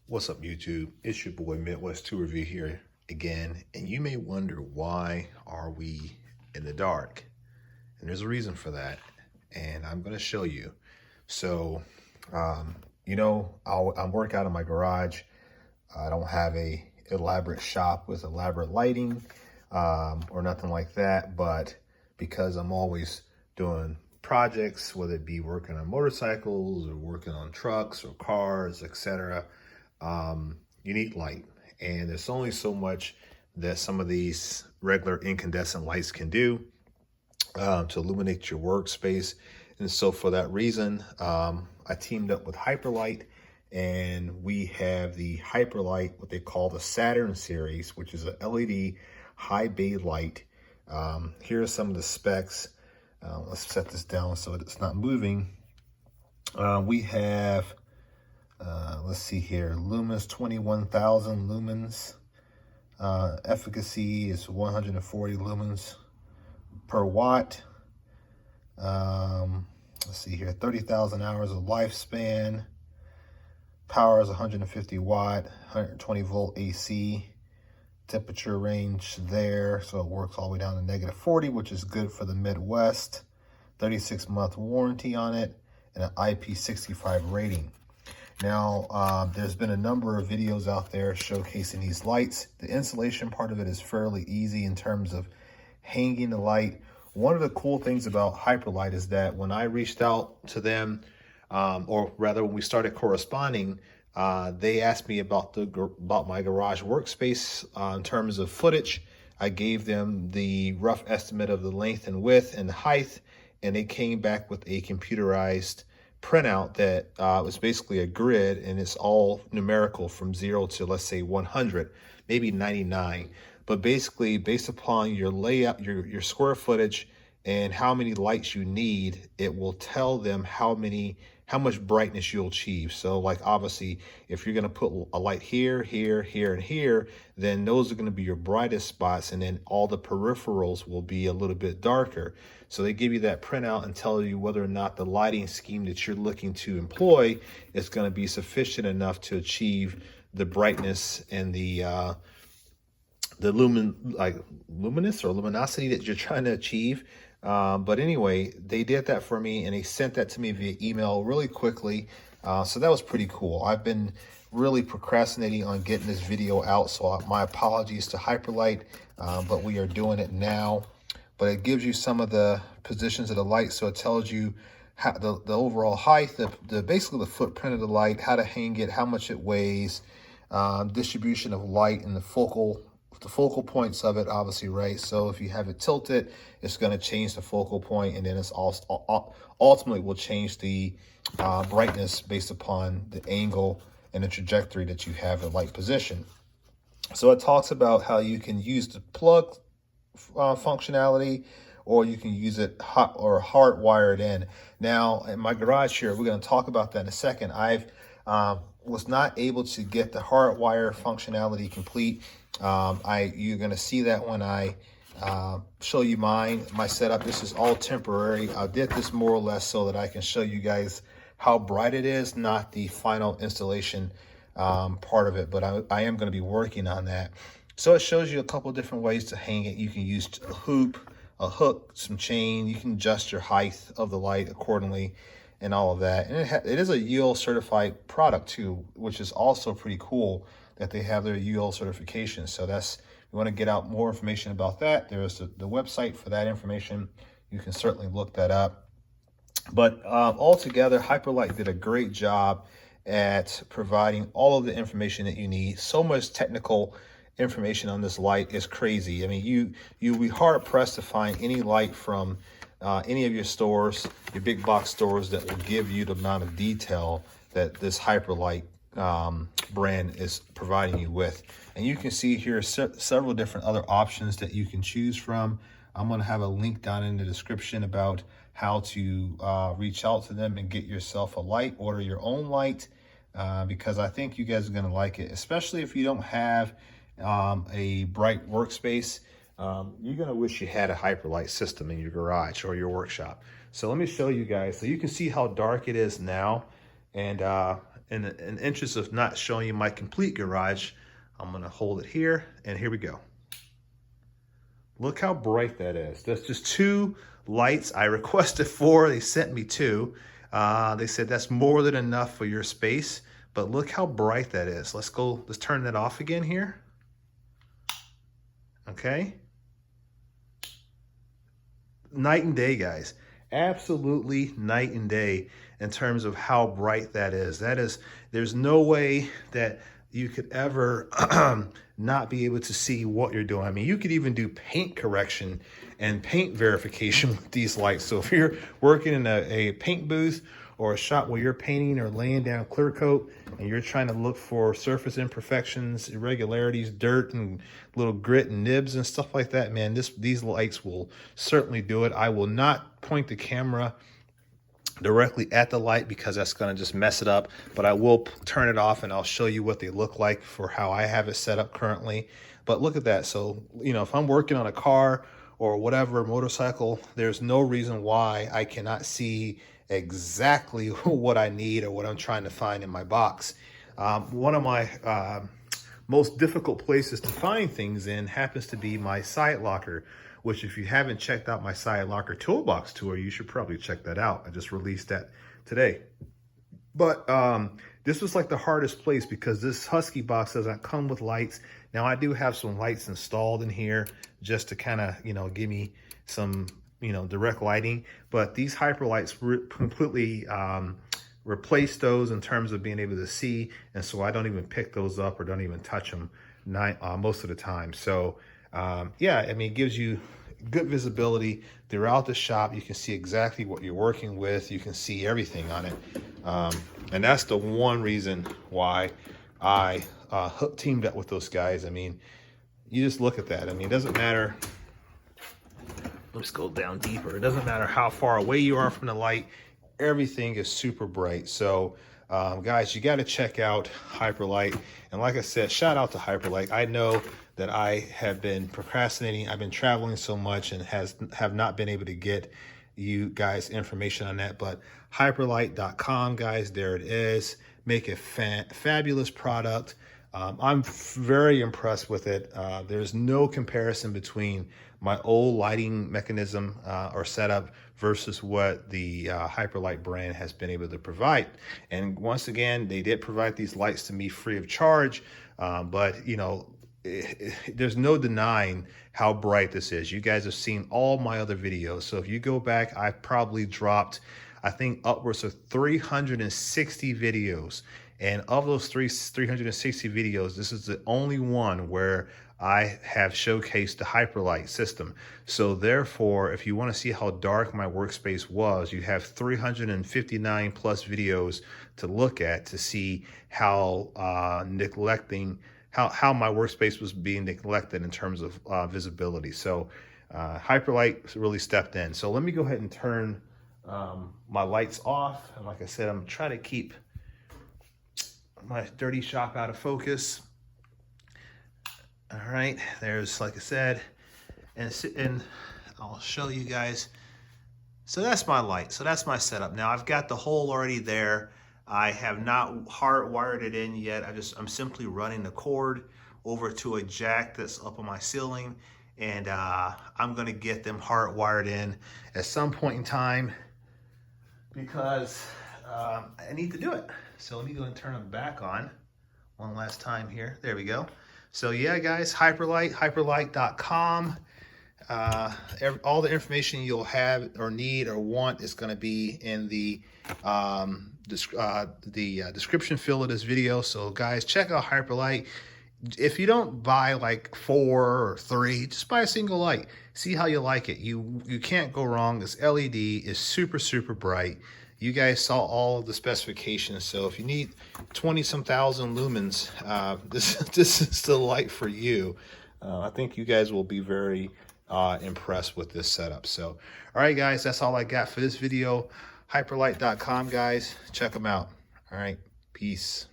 What's up, YouTube? It's your boy Midwest 2 Review here again, and you may wonder, why are we in the dark? And there's a reason for that, and I'm going to show you. So, I work out in my garage. I don't have a elaborate shop with elaborate lighting or nothing like that, but because I'm always doing projects, whether it be working on motorcycles or working on trucks or cars, etc., you need light, and there's only so much that some of these regular incandescent lights can do to illuminate your workspace. And so for that reason, I teamed up with HyperLite, and we have the HyperLite, what they call the Saturn series, which is an LED high bay light. Here are some of the specs. Let's set this down so it's not moving. We have let's see here, lumens, 21,000 lumens. Efficacy is 140 lumens per watt. Let's see here, 30,000 hours of lifespan. Power is 150 watt, 120 volt AC. Temperature range there, so it works all the way down to -40, which is good for the Midwest. 36-month warranty on it, and an IP65 rating. Now, there's been a number of videos out there showcasing these lights. The installation part of it is fairly easy in terms of hanging the light. One of the cool things about HyperLite is that when I reached out to them, or rather when we started corresponding, they asked me about my garage workspace in terms of footage. I gave them the rough estimate of the length and width and the height, and they came back with a computerized printout that was basically a grid, and it's all numerical from 0 to, let's say, 100, maybe 99. But basically, based upon your layout, your square footage, and how many lights you need, it will tell them how much brightness you'll achieve. So, like, obviously, if you're going to put a light here, here, here, and here, then those are going to be your brightest spots, and then all the peripherals will be a little bit darker. So they give you that printout and tell you whether or not the lighting scheme that you're looking to employ is going to be sufficient enough to achieve the brightness and the luminous or luminosity that you're trying to achieve. But anyway, they did that for me, and they sent that to me via email really quickly. So that was pretty cool. I've been really procrastinating on getting this video out, so my apologies to HyperLite, but we are doing it now. But it gives you some of the positions of the light, so it tells you how the overall height, basically the footprint of the light, how to hang it, how much it weighs, distribution of light, and the focal points of it, obviously, right? So if you have it tilted, it's going to change the focal point, and then it's also ultimately will change the brightness based upon the angle and the trajectory that you have the light position. So it talks about how you can use the plug functionality, or you can use it hot or hardwired in. Now, in my garage here, we're going to talk about that in a second. I've was not able to get the hardwire functionality complete. You're going to see that when I show you my setup. This is all temporary. I did this more or less so that I can show you guys how bright it is, not the final installation part of it, but I am going to be working on that. So it shows you a couple of different ways to hang it. You can use a hook, some chain. You can adjust your height of the light accordingly and all of that. And it is a UL certified product too, which is also pretty cool that they have their UL certification. So if you want to get out more information about that, there's the website for that information. You can certainly look that up. But altogether, HyperLite did a great job at providing all of the information that you need. So much technical information on this light is crazy. I mean, you'll be hard pressed to find any light from any of your stores, your big box stores, that will give you the amount of detail that this HyperLite brand is providing you with. And you can see here several different other options that you can choose from. I'm going to have a link down in the description about how to reach out to them and get yourself a light, order your own light, because I think you guys are going to like it, especially if you don't have a bright workspace. You're going to wish you had a HyperLite system in your garage or your workshop. So let me show you guys. So you can see how dark it is now. And in an interest of not showing you my complete garage, I'm gonna hold it here, and here we go. Look how bright that is. That's just 2 lights. I requested 4, they sent me 2. They said that's more than enough for your space, but look how bright that is. Let's turn that off again here. Okay. Night and day, guys. Absolutely night and day in terms of how bright that is. There's no way that you could ever not be able to see what you're doing. I mean, you could even do paint correction and paint verification with these lights. So if you're working in a paint booth or a shop where you're painting or laying down clear coat and you're trying to look for surface imperfections, irregularities, dirt and little grit and nibs and stuff like that, man, these lights will certainly do it. I will not point the camera directly at the light because that's going to just mess it up, but I will turn it off and I'll show you what they look like for how I have it set up currently. But look at that. So, you know, if I'm working on a car or whatever motorcycle, there's no reason why I cannot see exactly what I need or what I'm trying to find in my box. One of my most difficult places to find things in happens to be my side locker, which if you haven't checked out my side locker toolbox tour, you should probably check that out. I just released that today. But this was like the hardest place because this Husky box doesn't come with lights. Now I do have some lights installed in here just to kind of, you know, give me some, you know, direct lighting, but these HyperLites completely replace those in terms of being able to see, and so I don't even pick those up or don't even touch them most of the time. So yeah, I mean, it gives you good visibility throughout the shop. You can see exactly what you're working with. You can see everything on it, and that's the one reason why I teamed up with those guys. I mean, you just look at that. I mean, it doesn't matter. Let's go down deeper. It doesn't matter how far away you are from the light. Everything is super bright. So guys, you got to check out HyperLite. And like I said, shout out to HyperLite. I know that I have been procrastinating. I've been traveling so much and have not been able to get you guys information on that. But HyperLite.com, guys, there it is. Make a fabulous product. I'm very impressed with it. There's no comparison between my old lighting mechanism or setup versus what the HyperLite brand has been able to provide. And once again, they did provide these lights to me free of charge, but you know, there's no denying how bright this is. You guys have seen all my other videos. So if you go back, I've probably dropped, I think, upwards of 360 videos. And of those 360 videos, this is the only one where I have showcased the HyperLite system. So therefore, if you want to see how dark my workspace was, you have 359 plus videos to look at to see how how my workspace was being neglected in terms of visibility. So HyperLite really stepped in. So let me go ahead and turn my lights off. And like I said, I'm trying to keep my dirty shop out of focus. All right, there's, like I said, and I'll show you guys. So that's my light. So that's my setup. Now I've got the hole already there. I have not hardwired it in yet. I'm simply running the cord over to a jack that's up on my ceiling, and I'm gonna get them hardwired in at some point in time because I need to do it. So let me go and turn them back on one last time here. There we go. So yeah, guys, HyperLite, HyperLite.com. All the information you'll have or need or want is going to be in the description field of this video. So guys, check out HyperLite. If you don't buy like 4 or 3, just buy a single light. See how you like it. You can't go wrong. This LED is super, super bright. You guys saw all of the specifications, so if you need 20-some thousand lumens, this is the light for you. I think you guys will be very impressed with this setup. So, all right, guys, that's all I got for this video. HyperLite.com, guys. Check them out. All right, peace.